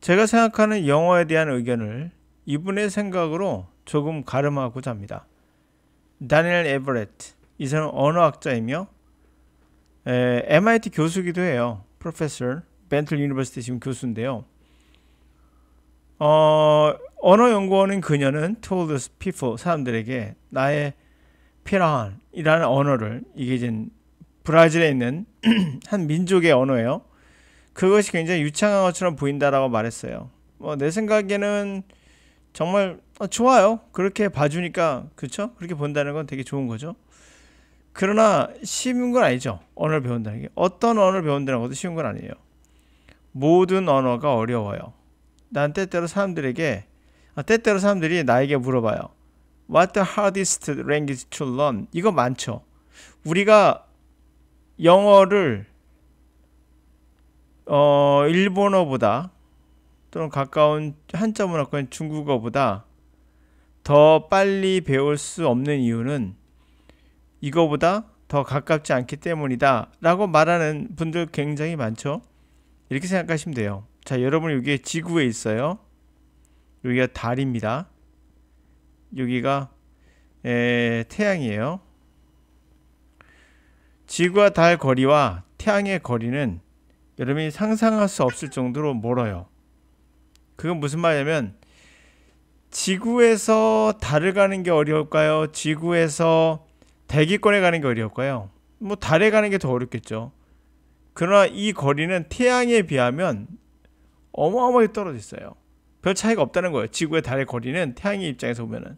제가 생각하는 영어에 대한 의견을 이분의 생각으로 조금 가름하고자 합니다. 다니엘 에버레트, 이 사람은 언어학자이며 MIT 교수기도 해요. 프로페서 벤틀 유니버시티 지금 교수인데요. 언어연구원인 그녀는 told us people, 사람들에게 나의 피라한이라는 언어를, 이게 이제 브라질에 있는 한 민족의 언어예요. 그것이 굉장히 유창한 것처럼 보인다라고 말했어요. 내 생각에는 정말 좋아요. 그렇게 봐주니까, 그렇죠? 그렇게 본다는 건 되게 좋은 거죠. 그러나 쉬운 건 아니죠. 언어를 배운다는 게. 어떤 언어를 배운다는 것도 쉬운 건 아니에요. 모든 언어가 어려워요. 난 때때로 사람들이 나에게 물어봐요. What the hardest language to learn? 이거 많죠. 우리가 영어를 일본어보다 또는 가까운 한자 문화권 중국어보다 더 빨리 배울 수 없는 이유는 이거보다 더 가깝지 않기 때문이다 라고 말하는 분들 굉장히 많죠. 이렇게 생각하시면 돼요. 자, 여러분, 여기 지구에 있어요. 여기가 달입니다. 여기가 태양이에요. 지구와 달 거리와 태양의 거리는 여러분이 상상할 수 없을 정도로 멀어요. 그건 무슨 말이냐면, 지구에서 달을 가는 게 어려울까요? 지구에서 대기권에 가는 게 어려울까요? 달에 가는 게 더 어렵겠죠. 그러나 이 거리는 태양에 비하면 어마어마하게 떨어져 있어요. 별 차이가 없다는 거예요. 지구의 달의 거리는 태양의 입장에서 보면은.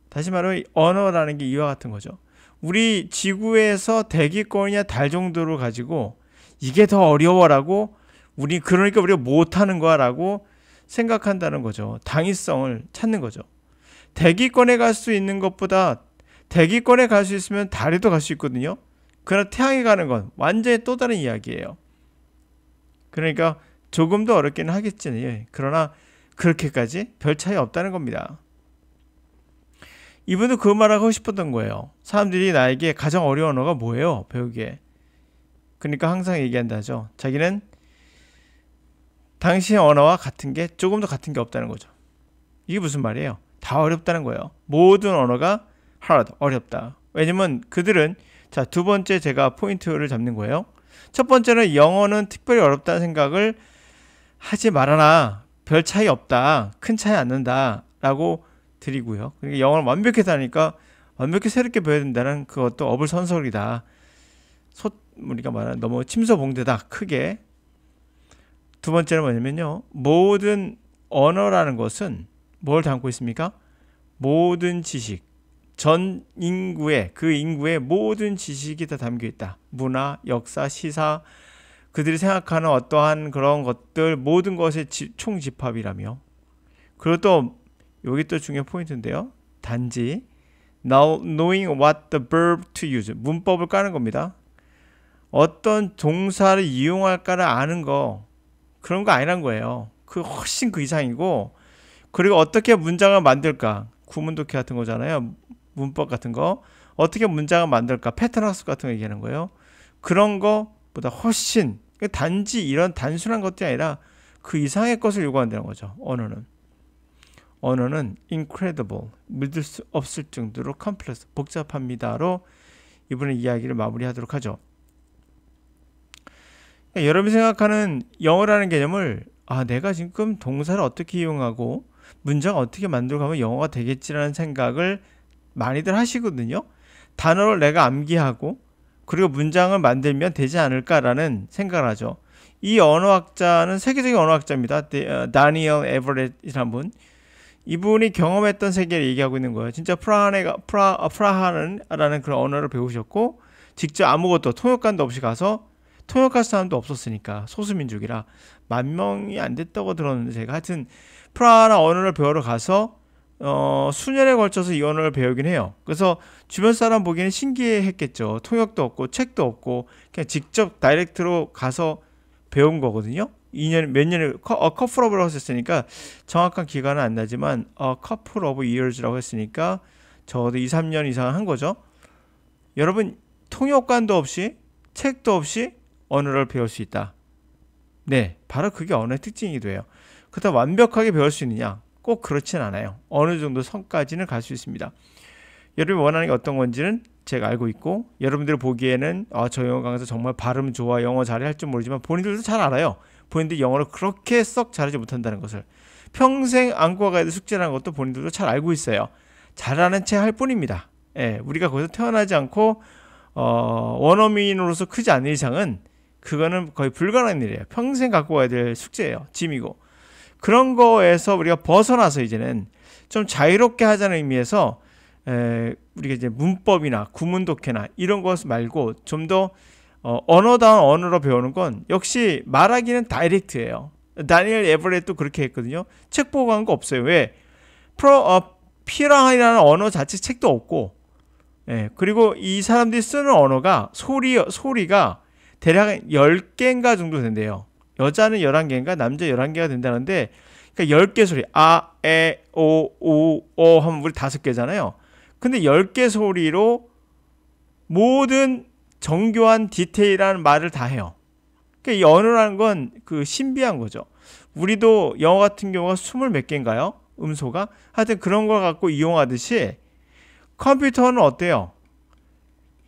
다시 말하면 언어라는 게 이와 같은 거죠. 우리 지구에서 대기권이냐 달 정도를 가지고 이게 더 어려워라고, 그러니까 우리가 못하는 거라고 생각한다는 거죠. 당위성을 찾는 거죠. 대기권에 갈 수 있는 것보다, 대기권에 갈 수 있으면 달에도 갈 수 있거든요. 그러나 태양에 가는 건 완전히 또 다른 이야기예요. 그러니까 조금 더 어렵기는 하겠지. 그러나 그렇게까지 별 차이 없다는 겁니다. 이분도 그 말하고 싶었던 거예요. 사람들이 나에게 가장 어려운 언어가 뭐예요? 배우기에. 그러니까 항상 얘기한다죠. 자기는 당신의 언어와 같은 게, 조금 더 같은 게 없다는 거죠. 이게 무슨 말이에요? 다 어렵다는 거예요. 모든 언어가 hard, 어렵다. 왜냐면 그들은, 자, 두 번째 제가 포인트를 잡는 거예요. 첫 번째는 영어는 특별히 어렵다는 생각을 하지 말아라. 별 차이 없다. 큰 차이 안 난다. 라고 드리고요. 그러니까 영어를 완벽히 하니까 완벽히 새롭게 배워야 된다는 그것도 어불선설이다. 우리가 말하는 너무 침소봉대다. 크게. 두 번째는 뭐냐면요. 모든 언어라는 것은 뭘 담고 있습니까? 모든 지식. 전 인구의, 그 인구의 모든 지식이 다 담겨 있다. 문화, 역사, 시사, 그들이 생각하는 어떠한 그런 것들, 모든 것의 총집합이라며. 그리고 또 여기 또 중요한 포인트인데요. 단지 knowing what the verb to use, 문법을 까는 겁니다. 어떤 동사를 이용할까를 아는 거, 그런 거 아니란 거예요. 그 훨씬 그 이상이고, 그리고 어떻게 문장을 만들까, 구문독해 같은 거잖아요. 문법 같은 거 어떻게 문장을 만들까, 패턴 학습 같은 거 얘기하는 거예요. 그런 거보다 훨씬, 단지 이런 단순한 것들이 아니라 그 이상의 것을 요구한다는 거죠. 언어는 incredible, 믿을 수 없을 정도로 complex, 복잡합니다로 이번에 이야기를 마무리하도록 하죠. 그러니까 여러분이 생각하는 영어라는 개념을, 내가 지금 동사를 어떻게 이용하고 문장을 어떻게 만들고 하면 영어가 되겠지라는 생각을 많이들 하시거든요. 단어를 내가 암기하고 그리고 문장을 만들면 되지 않을까라는 생각을 하죠. 이 언어학자는 세계적인 언어학자입니다. 다니엘 에버레트이라는 분. 이분이 경험했던 세계를 얘기하고 있는 거예요. 진짜 프라하라는 그런 언어를 배우셨고, 직접 아무것도 통역관도 없이 가서, 통역할 사람도 없었으니까, 소수민족이라 10,000명이 안 됐다고 들었는데, 제가 하여튼 프라하 언어를 배우러 가서 수년에 걸쳐서 이 언어를 배우긴 해요. 그래서 주변 사람 보기에는 신기했겠죠. 통역도 없고 책도 없고 그냥 직접 다이렉트로 가서 배운 거거든요. 2년 몇 년을 couple of라고 했으니까 정확한 기간은 안 나지만 couple of years라고 했으니까 적어도 2-3년 이상 한 거죠. 여러분, 통역관도 없이 책도 없이 언어를 배울 수 있다. 네, 바로 그게 언어의 특징이기도 해요. 그렇다고 완벽하게 배울 수 있느냐? 꼭 그렇진 않아요. 어느 정도 선까지는 갈 수 있습니다. 여러분이 원하는 게 어떤 건지는 제가 알고 있고, 여러분들 보기에는 저 영어 강사 정말 발음 좋아, 영어 잘해 할 줄 모르지만 본인들도 잘 알아요. 본인들이 영어를 그렇게 썩 잘하지 못한다는 것을. 평생 안고 가야 될 숙제라는 것도 본인들도 잘 알고 있어요. 잘하는 채 할 뿐입니다. 예, 우리가 거기서 태어나지 않고 원어민으로서 크지 않은 이상은 그거는 거의 불가능한 일이에요. 평생 갖고 가야 될 숙제예요. 짐이고. 그런 거에서 우리가 벗어나서 이제는 좀 자유롭게 하자는 의미에서 우리가 이제 문법이나 구문 독해나 이런 것 말고 좀 더 언어다운 언어로 배우는 건 역시 말하기는 다이렉트예요. 다니엘 에버렛도 그렇게 했거든요. 책 보고 간 거 없어요. 왜? 피라한이라는 언어 자체 책도 없고, 그리고 이 사람들이 쓰는 언어가 소리가 대략 10개인가 정도 된대요. 여자는 11개인가 남자 11개가 된다는데, 그러니까 10개 소리, 아, 에, 오 하면 우리 5개잖아요. 근데 10개 소리로 모든 정교한 디테일한 말을 다 해요. 그러니까 이 언어라는 건 그 신비한 거죠. 우리도 영어 같은 경우가 20몇 개인가요? 음소가? 하여튼 그런 걸 갖고 이용하듯이 컴퓨터는 어때요?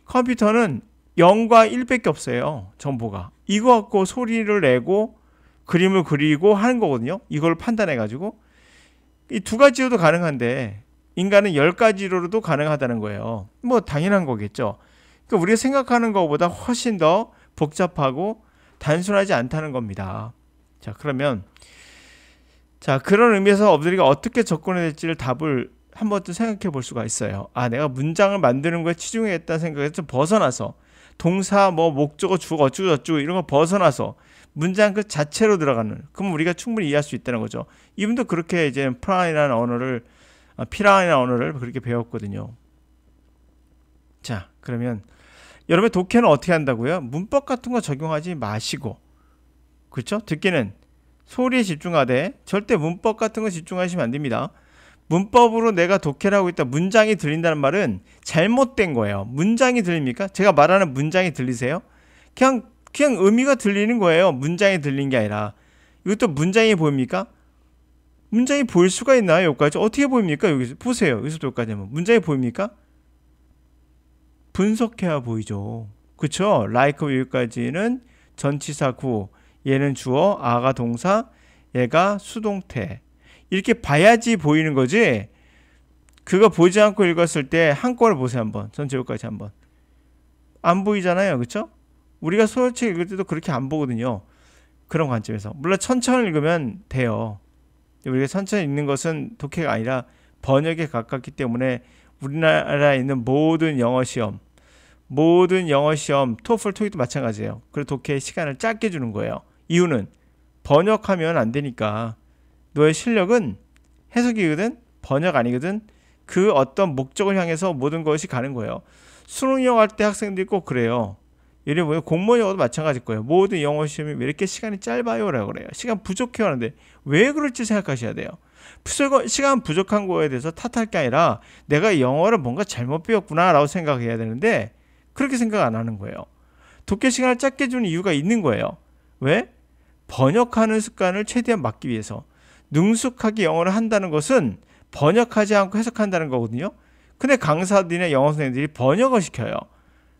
컴퓨터는 0과 1밖에 없어요. 정보가. 이거 갖고 소리를 내고 그림을 그리고 하는 거거든요. 이걸 판단해가지고. 이 두 가지로도 가능한데 인간은 10가지로도 가능하다는 거예요. 뭐 당연한 거겠죠. 그러니까 우리가 생각하는 것보다 훨씬 더 복잡하고 단순하지 않다는 겁니다. 자, 그러면 그런 의미에서 우리가 어떻게 접근해야 될지를 답을 한 번쯤 생각해 볼 수가 있어요. 내가 문장을 만드는 거에 치중해야겠다는 생각에서 좀 벗어나서 동사, 목적어, 주어, 어쩌고 이런 거 벗어나서 문장 그 자체로 들어가는, 그럼 우리가 충분히 이해할 수 있다는 거죠. 이분도 그렇게 이제 피라한이라는 언어를 그렇게 배웠거든요. 자, 그러면 여러분 독해는 어떻게 한다고요? 문법 같은 거 적용하지 마시고, 그렇죠? 듣기는 소리에 집중하되 절대 문법 같은 거 집중하시면 안 됩니다. 문법으로 내가 독해를 하고 있다, 문장이 들린다는 말은 잘못된 거예요. 문장이 들립니까? 제가 말하는 문장이 들리세요? 그냥 의미가 들리는 거예요. 문장이 들린 게 아니라. 이것도 문장이 보입니까? 문장이 보일 수가 있나요? 여기까지 어떻게 보입니까? 여기서 보세요. 여기서부터 여기까지 하면 문장이 보입니까? 분석해야 보이죠. 그쵸? like 여기까지는 전치사 구, 얘는 주어, 아가 동사, 얘가 수동태. 이렇게 봐야지 보이는 거지. 그거 보지 않고 읽었을 때 한꺼번에 보세요. 한번 전체 여기까지 한번 안 보이잖아요. 그쵸? 우리가 소설책 읽을 때도 그렇게 안 보거든요. 그런 관점에서. 물론 천천히 읽으면 돼요. 우리가 천천히 읽는 것은 독해가 아니라 번역에 가깝기 때문에 우리나라에 있는 모든 영어 시험, 토플, 토익도 마찬가지예요. 그리고 독해의 시간을 짧게 주는 거예요. 이유는 번역하면 안 되니까. 너의 실력은 해석이거든, 번역 아니거든. 그 어떤 목적을 향해서 모든 것이 가는 거예요. 수능 영어 할 때 학생들이 꼭 그래요. 예를 들면 공무원 영어도 마찬가지일 거예요. 모든 영어 시험이 왜 이렇게 시간이 짧아요? 라고 그래요. 시간 부족해요 하는데 왜 그럴지 생각하셔야 돼요. 시간 부족한 거에 대해서 탓할 게 아니라 내가 영어를 뭔가 잘못 배웠구나 라고 생각해야 되는데 그렇게 생각 안 하는 거예요. 독해 시간을 짧게 주는 이유가 있는 거예요. 왜? 번역하는 습관을 최대한 막기 위해서. 능숙하게 영어를 한다는 것은 번역하지 않고 해석한다는 거거든요. 근데 강사들이나 영어 선생님들이 번역을 시켜요.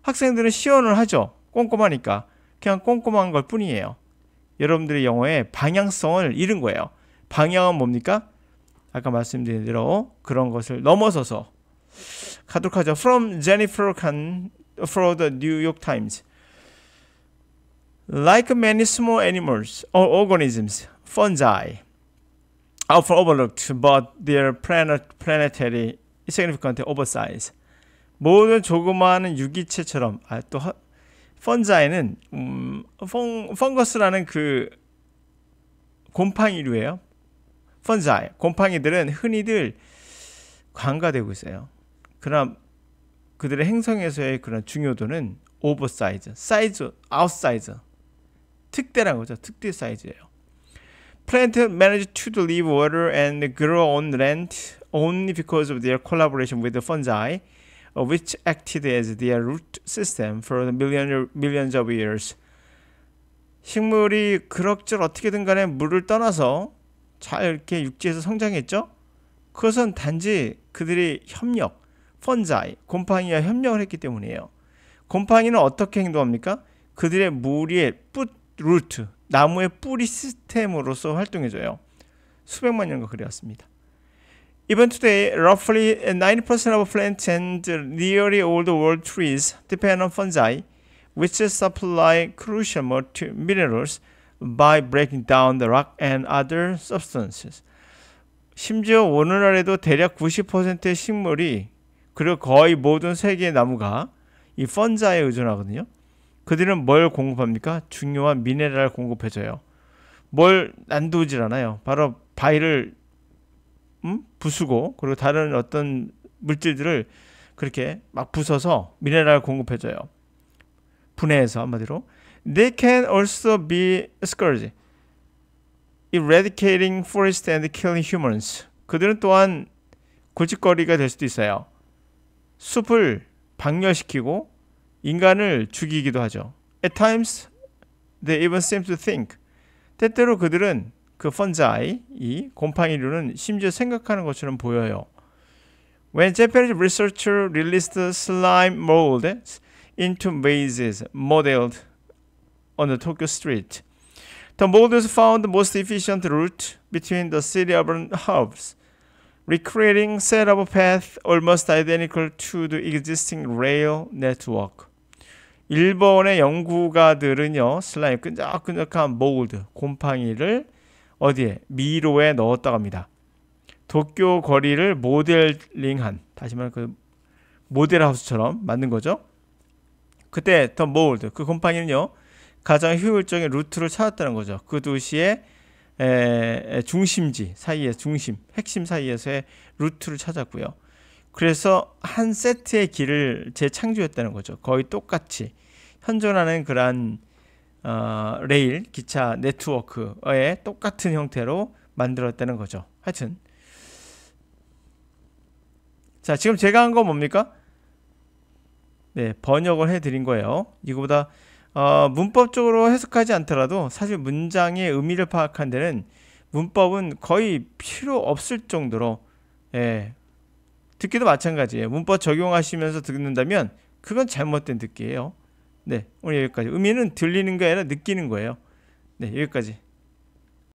학생들은 시연을 하죠. 꼼꼼하니까. 그냥 꼼꼼한 걸 뿐이에요. 여러분들의 영어의 방향성을 잃은 거예요. 방향은 뭡니까? 아까 말씀드린 대로 그런 것을 넘어서서 가도록 하죠. From Jennifer Kahn for the New York Times. Like many small animals or organisms, fungi are often overlooked, but their planetary significant oversize. 모든 조그마한 유기체처럼 또 펀자이는 펑거스라는 그 곰팡이류예요. 펀자이, 곰팡이들은 흔히들 관가되고 있어요. 그러나 그들의 행성에서의 그런 중요도는 오버사이즈, 사이즈, 아웃사이즈, 특대란 거죠. 특대 사이즈예요. Plants manage to live water and grow on land only because of their collaboration with the fungi, which acted as their root system for millions of years. 식물이 그럭저럭 어떻게든 간에 물을 떠나서 잘 이렇게 육지에서 성장했죠. 그것은 단지 그들이 협력, 펀자이, 곰팡이와 협력을 했기 때문이에요. 곰팡이는 어떻게 행동합니까? 그들의 무리의 뿌, 루트, 나무의 뿌리 시스템으로서 활동해줘요. 수백만 년간 그래왔습니다. Even today, roughly 90% of plants and nearly all the world trees depend on fungi, which supply crucial minerals by breaking down the rock and other substances. 심지어 오늘날에도 대략 90%의 식물이 그리고 거의 모든 세계의 나무가 이 펀자에 의존하거든요. 그들은 뭘 공급합니까? 중요한 미네랄을 공급해줘요. 뭘 난도질 않아요. 바로 바위를 부수고 그리고 다른 어떤 물질들을 그렇게 막 부숴서 미네랄을 공급해줘요. 분해해서 한마디로. They can also be scourge, eradicating forest and killing humans. 그들은 또한 골칫거리가 될 수도 있어요. 숲을 박멸시키고 인간을 죽이기도 하죠. At times, they even seem to think. 때때로 그들은 그 펀자이, 이 곰팡이류는 심지어 생각하는 것처럼 보여요. When Japanese researchers released slime molds into mazes modeled on the Tokyo street, the molds found the most efficient route between the city-urban hubs, recreating set of paths almost identical to the existing rail network. 일본의 연구가들은요, 슬라임 끈적끈적한 몰드, 곰팡이를 어디에? 미로에 넣었다고 합니다. 도쿄 거리를 모델링한, 다시 말해 그 모델하우스처럼 만든 거죠. 그때 더 몰드, 그 곰팡이는요, 가장 효율적인 루트를 찾았다는 거죠. 그 도시의 중심지 사이에 핵심 사이에서의 루트를 찾았고요. 그래서 한 세트의 길을 재창조했다는 거죠. 거의 똑같이 현존하는 그러한 레일, 기차 네트워크의 똑같은 형태로 만들었다는 거죠. 하여튼 자, 지금 제가 한 건 뭡니까? 네, 번역을 해드린 거예요. 이거보다 문법적으로 해석하지 않더라도 사실 문장의 의미를 파악한 데는 문법은 거의 필요 없을 정도로 듣기도 마찬가지예요. 문법 적용하시면서 듣는다면 그건 잘못된 듣기예요. 네, 오늘 여기까지. 의미는 들리는 게 아니라 느끼는 거예요. 네, 여기까지.